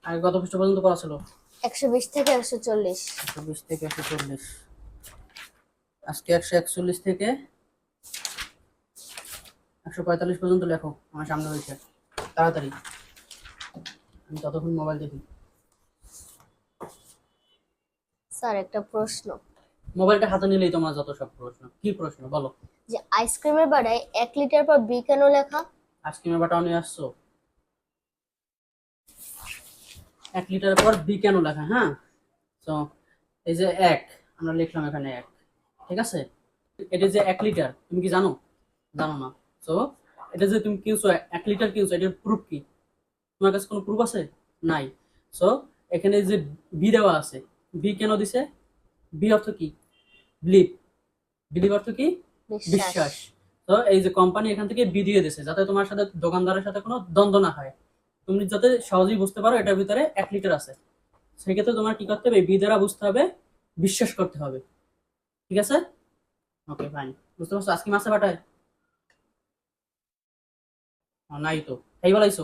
আগে কত পৃষ্ঠা পর্যন্ত পড়া ছিল? 120 থেকে 140। 120 থেকে 140। আজকে 141 থেকে 145 পর্যন্ত লেখো, আমার সামনে হয়েছে। তাড়াতাড়ি, আমি ততক্ষণ মোবাইল দেখি। স্যার একটা প্রশ্ন। মোবাইলটা হাতে নিলেই তোমার যত সব প্রশ্ন। কি প্রশ্ন বলো? যে আইসক্রিমের বাটায় 1 লিটার পর বি কেন লেখা? আইসক্রিমের বাটাও নিয়ে আসছো? 1 লিটারের পর বি কেন লেখা? হ্যাঁ, তো এই যে 1 আমরা লিখলাম এখানে 1, ঠিক আছে? এটা যে 1 লিটার, তুমি কি জানো? জানো না। তো এটা যে তুমি কিনছো 1 লিটার কিনছো, এটার প্রুফ কি? তোমার কাছে কোনো প্রুফ আছে? নাই। সো এখানে যে বি দেওয়া আছে, বি কেন দিছে? বি অর্থ কি? বিলিভ। বিলিভ অর্থ কি? বিশ্বাস। তো এই যে কোম্পানি এখান থেকে বি দিয়ে দিছে, যাতে তোমার সাথে দোকানদারের সাথে কোনো দ্বন্দ্ব না হয়, তুমি যাতে সহজেই বুঝতে পারো এটার ভিতরে 1 লিটার আছে। সেক্ষেত্রে তোমার কি করতে হবে? বি দ্বারা বুঝতে হবে, বিশ্বাস করতে হবে। ঠিক আছে? Okay fine. বুঝতে পারছো? আজকে মাছে বাটায় নাই তো, এই বলাইছো।